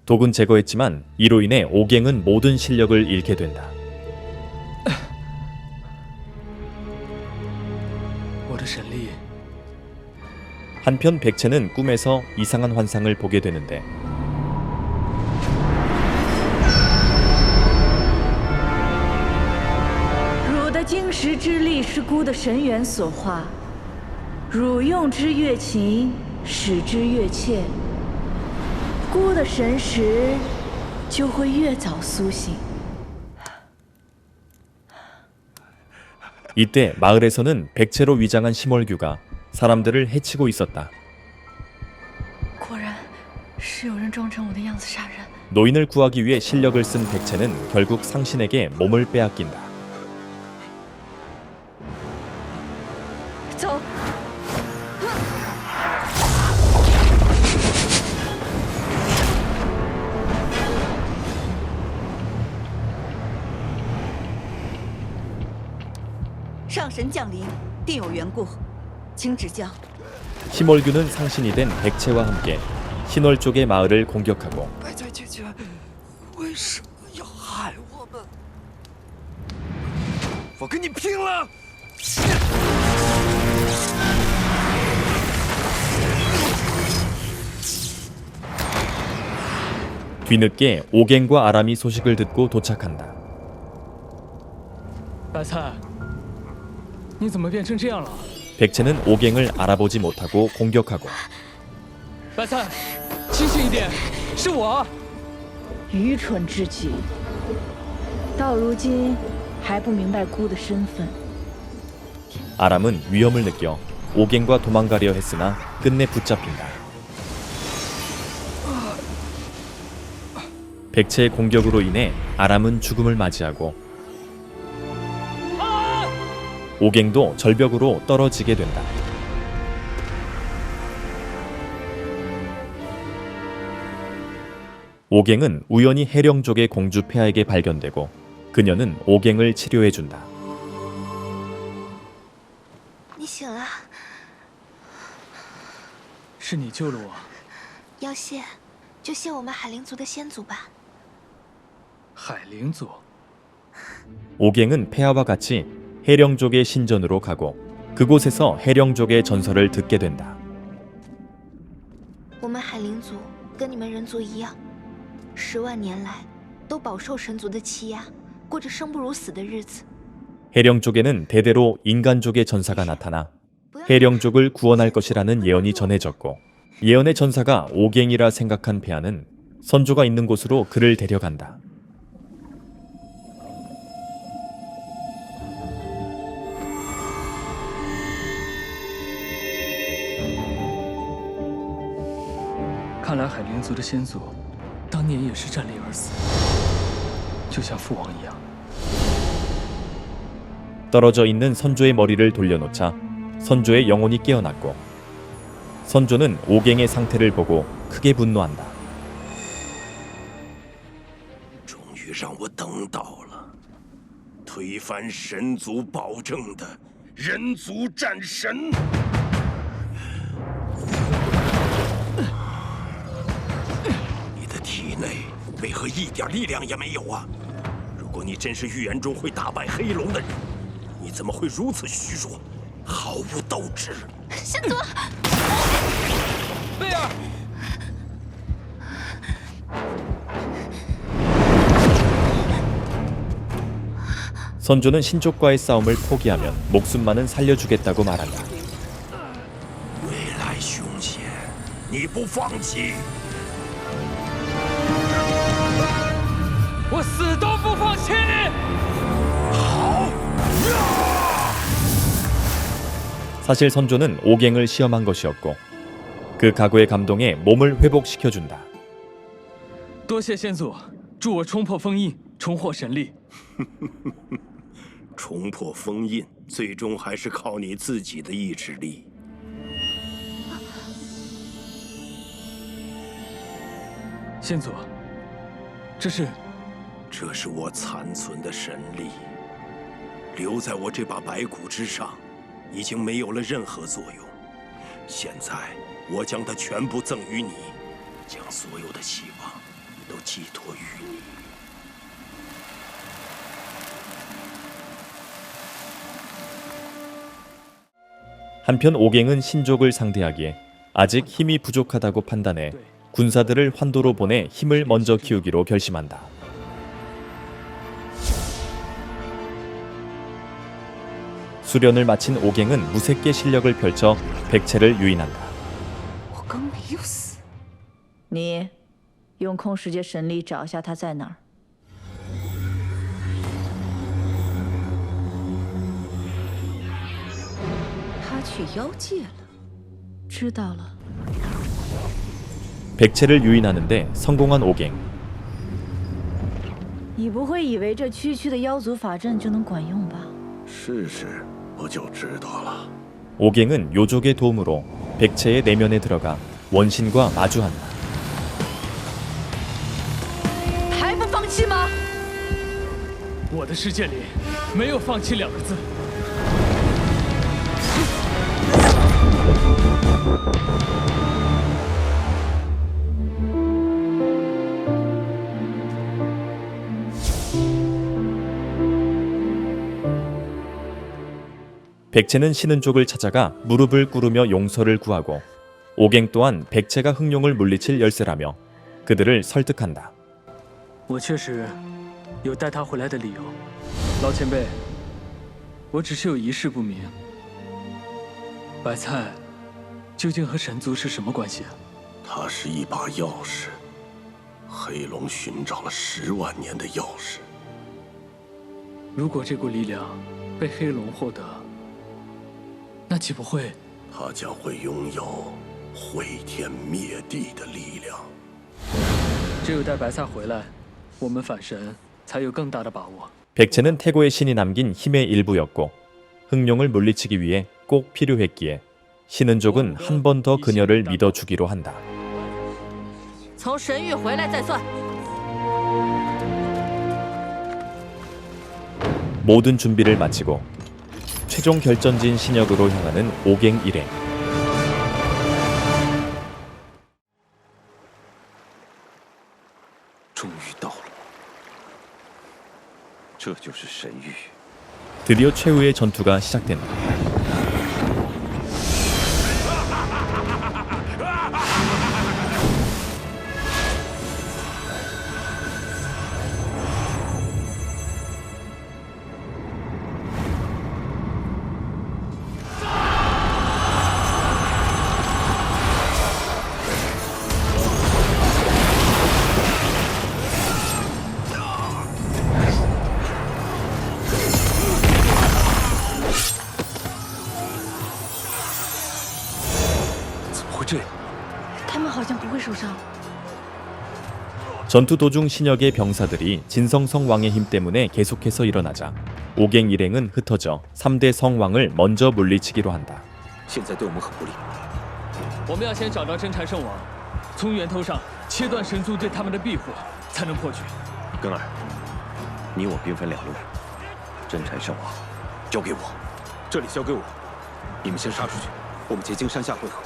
독은 제거했지만 이로 인해 옥행은 모든 실력을 잃게 된다. 我的神力 한편 백체는 꿈에서 이상한 환상을 보게 되는데 汝的晶石之力是孤的神元所化，汝用之越勤，使之越切，孤的神识就会越早苏醒。 이때 마을에서는 백체로 위장한 심월규가 사람들을 해치고 있었다. 果然是有人装成我的样子杀人。 노인을 구하기 위해 실력을 쓴 백체는 결국 상신에게 몸을 빼앗긴다. 走。 上神降临，定有缘故，请指教。 심월규는 상신이 된 백체와 함께 신월 쪽의 마을을 공격하고 白菜姐姐，为什么要害我们？我跟你拼了！ 뒤늦게 옥행과 아람이 소식을 듣고 도착한다. 白菜，你怎么变成这样了？ 백체는 옥행을 알아보지 못하고 공격하고 白菜，清醒一点，是我。愚蠢至极，到如今还不明白孤的身份。 아람은 위험을 느껴 옥행과 도망가려 했으나 끝내 붙잡힌다. 백체의 공격으로 인해 아람은 죽음을 맞이하고 옥행도 절벽으로 떨어지게 된다. 옥행은 우연히 해령족의 공주 폐하에게 발견되고 그녀는 옥행을 치료해준다. 你醒了，是你救了我。要谢就谢我们海灵族的先祖吧。 海灵族 옥행은 폐하와 같이 해령족의 신전으로 가고 그곳에서 해령족의 전설을 듣게 된다. 我们海灵族跟你们人族一样，10万年来都饱受神族的欺压，过着生不如死的日子。 해령족에는 대대로 인간족의 전사가 나타나 해령족을 구원할 것이라는 예언이 전해졌고 예언의 전사가 옥행이라 생각한 폐하는 선조가 있는 곳으로 그를 데려간다. "看来海灵族的先祖当年也是战烈而死，就像父王一样。 떨어져 있는 선조의 머리를 돌려놓자 선조의 영혼이 깨어났고 선조는 옥행의 상태를 보고 크게 분노한다. 终于让我等到了，推翻神族保证的人族战神。你的体内为何一点力量也没有啊？如果你真是预言中会打败黑龙的人，你怎么会如此虚弱，毫无斗志？先祖，贝尔， 선조는 신족과의 싸움을 포기하면 목숨만은 살려주겠다고 말한다. 未来凶险，你不放弃，我死都不放弃！ 사실 선조는 옥행을 시험한 것이었고 그 각오에 감동해 몸을 회복시켜준다. 多谢先祖，助我冲破封印，重获神力。重破封印，最终还是靠你自己的意志力。先祖，这是我残存的神力，留在我这把白骨之上，已经没有了任何作用。现在我将它全部赠予你，将所有的希望都寄托于你。 한편 오갱은 신족을 상대하기에 아직 힘이 부족하다고 판단해 군사들을 환도로 보내 힘을 먼저 키우기로 결심한다. 수련을 마친 오갱은 무색계 실력을 펼쳐 백채를 유인한다. 我刚没有死。你用空世界神力找一下他在哪儿。 他去妖界了，知道了。 백채를 유인하는데 성공한 오갱. 你不会以为这区区的妖族法阵就能管用吧？试试不就知道了。 오갱은 요족의 도움으로 백채의 내면에 들어가 원신과 마주한다. 还不放弃吗？我的世界里没有放弃2个字。 백채는 쉬는 족을 찾아가 무릎을 꿇으며 용서를 구하고 오갱 또한 백채가 흥룡을 물리칠 열쇠라며 그들을 설득한다. 我确实有带他回来的理由，老前辈，我只是有一事不明，白菜究竟和神族是什么关系啊？它是一把钥匙，黑龙寻找了10万年的钥匙。如果这股力量被黑龙获得， 那岂不会？他将会拥有毁天灭地的力量。只有带白菜回来，我们反神才有更大的把握。 백채는 태고의 신이 남긴 힘의 일부였고 흥룡을 물리치기 위해 꼭 필요했기에 신은족은 한 번 더 그녀를 믿어주기로 한다. 从神域回来再算。 모든 준비를 마치고 최종 결전진 신역으로 향하는 오갱 일행. 终于到了，这就是神域。 드디어 최후의 전투가 시작된다. 전투 도중 신역의 병사들이 진성성 왕의 힘 때문에 계속해서 일어나자 오갱 일행은 흩어져 3대 성왕을 먼저 물리치기로 한다. 现在对我们很不利。我们要先找到真禅圣王，从源头上切断神族对他们的庇护，才能破局。根儿，你我兵分2路，真禅圣王交给我，这里交给我，你们先杀出去，我们结晶山下会合。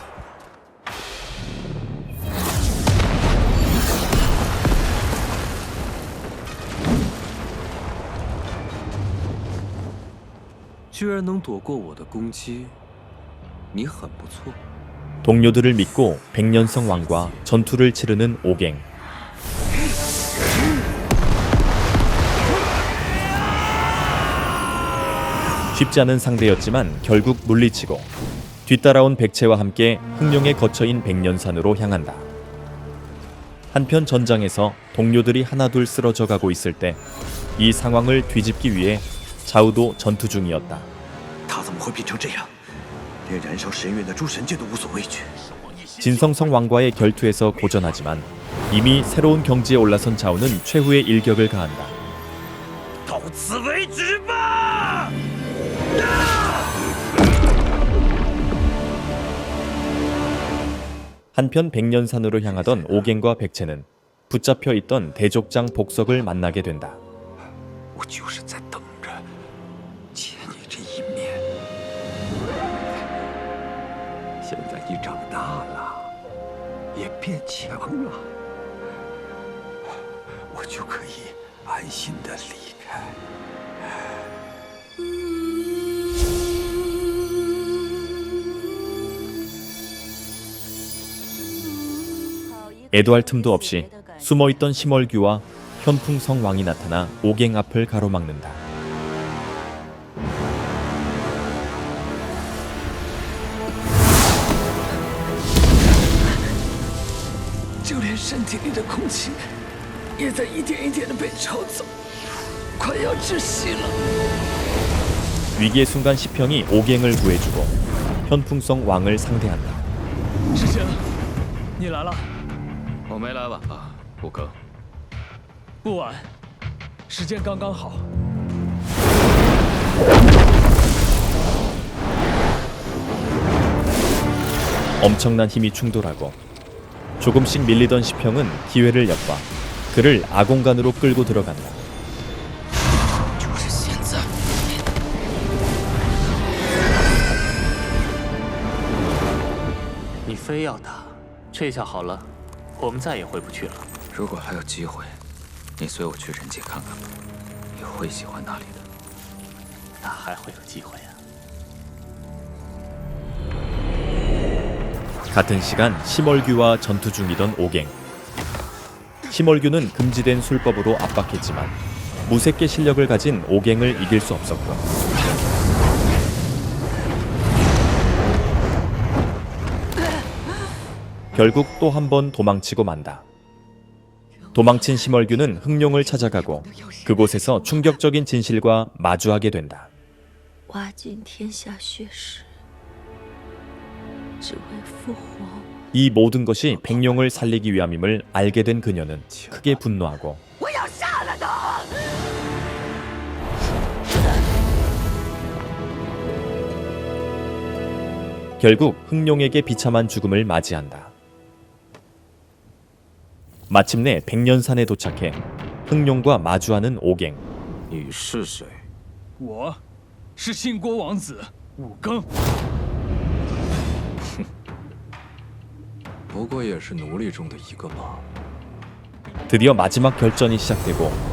居然能躲过我的攻击，你很不错。 동료들을 믿고 백년성 왕과 전투를 치르는 오갱. 쉽지 않은 상대였지만 결국 물리치고 뒤따라온 백채와 함께 흥룡의 거처인 백년산으로 향한다. 한편 전장에서 동료들이 하나둘 쓰러져 가고 있을 때 이 상황을 뒤집기 위해 자우도 전투 중이었다. 他怎么会变成这样？连燃烧神渊的诸神界都无所畏惧。 진성성 왕과의 결투에서 고전하지만 이미 새로운 경지에 올라선 자우는 최후의 일격을 가한다. 刀子此为止吧！ 한편 백년산으로 향하던 오갱과 백채는 붙잡혀 있던 대족장 복석을 만나게 된다. 我就是在等着见你这一面。现在你长大了，也变强了，我就可以安心的离开。 애도할 틈도 없이 숨어있던 심얼규와 현풍성 왕이 나타나 오갱 앞을 가로막는다. 就连身体里的空气也在一点一点的被抽走，快要窒息了。 위기의 순간 시평이 오갱을 구해주고 현풍성 왕을 상대한다. 师兄，你来了。 我没来晚吧，悟空？不晚，时间刚刚好。 엄청난 힘이 충돌하고 조금씩 밀리던 시평은 기회를 엿봐 그를 아공간으로 끌고 들어간다. 就是现在！你非要打，这下好了。 我们再也回不去了。如果还有机会，你随我去人界看看吧，你会喜欢那里的。哪还会有机会啊？ 같은 시간 심얼규와 전투 중이던 오갱. 심얼규는 금지된 술법으로 압박했지만 무색계 실력을 가진 오갱을 이길 수 없었고 결국 또 한 번 도망치고 만다. 도망친 심얼규는 흥룡을 찾아가고 그곳에서 충격적인 진실과 마주하게 된다. 挖尽天下血石，只为复活。 이 모든 것이 백룡을 살리기 위함임을 알게 된 그녀는 크게 분노하고 我要杀了他！ 결국 흥룡에게 비참한 죽음을 맞이한다. 마침내 백년산에 도착해 흥룡과 마주하는 오갱. 你是谁？我，是新国王子武庚。不过也是奴隶中的一个嘛。 드디어 마지막 결전이 시작되고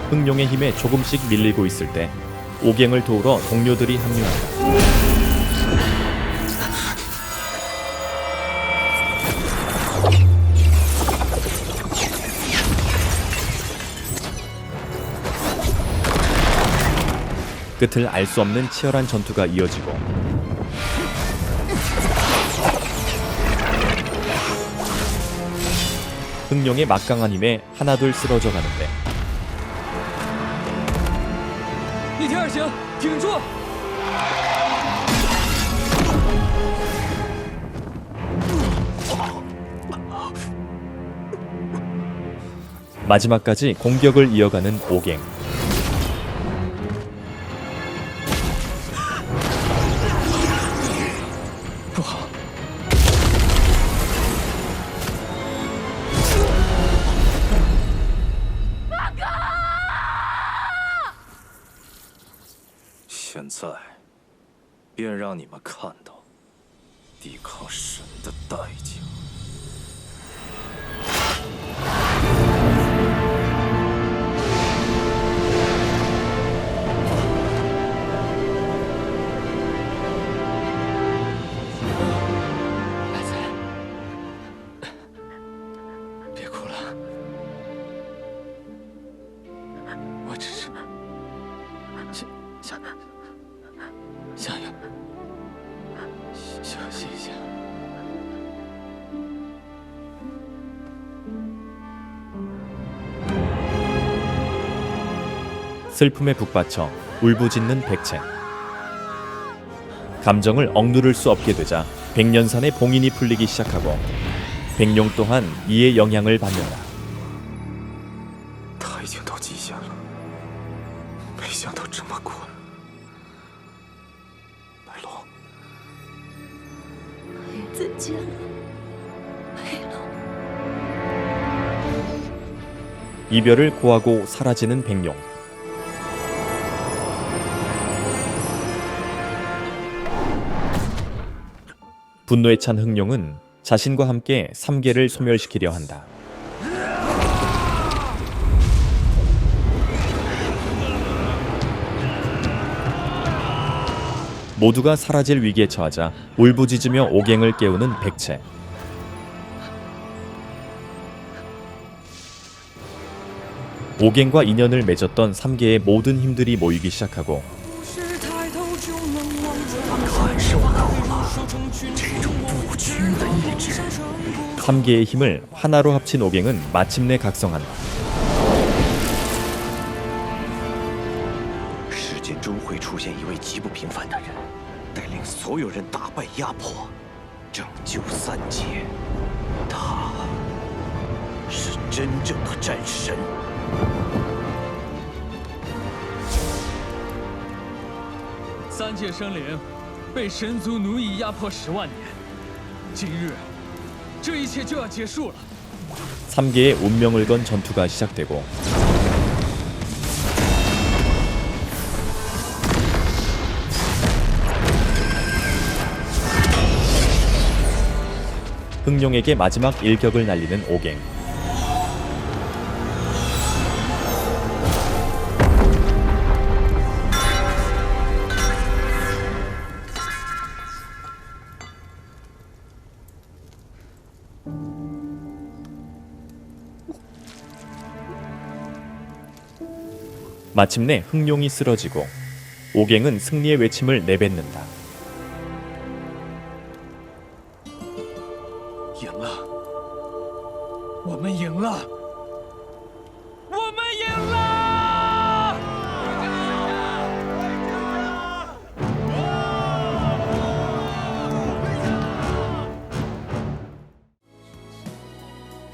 흥룡의 힘에 조금씩 밀리고 있을 때 오갱을 도우러 동료들이 합류한다. 끝을 알 수 없는 치열한 전투가 이어지고 흥룡의 막강한 힘에 하나둘 쓰러져 가는데 逆天而行，挺住！ 마지막까지 공격을 이어가는 오갱. 부现在，便让你们看到抵抗神的代价。 想要休息一下。 슬픔에 북받쳐 울부짖는 백체. 감정을 억누를 수 없게 되자 백년산의 봉인이 풀리기 시작하고 백룡 또한 이에 영향을 받는다. 他已经到极限了，没想到这么快。白龙，再见了，黑龙。 이별을 고하고 사라지는 백룡. 분노에 찬 흑룡은 자신과 함께 3계를 소멸시키려 한다. 모두가 사라질 위기에 처하자 울부짖으며 옥행을 깨우는 백체. 옥행과 인연을 맺었던 3계의 모든 힘들이 모이기 시작하고 3계의 힘을 하나로 합친 옥행은 마침내 각성한다. 世界终会出现一位极不平凡的人，带领所有人打败压迫，拯救三界。他是真正的战神。 三界生灵被神族奴役压迫10万年，今日这一切就要结束了。 3계의 운명을 건 전투가 시작되고 흑룡에게 마지막 일격을 날리는 옥행. 마침내 흑룡이 쓰러지고 옥행은 승리의 외침을 내뱉는다. 赢了，我们赢了，我们赢了！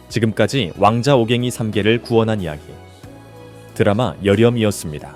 지금까지 왕자 옥행이 3계를 구원한 이야기. 드라마 여렴이었습니다.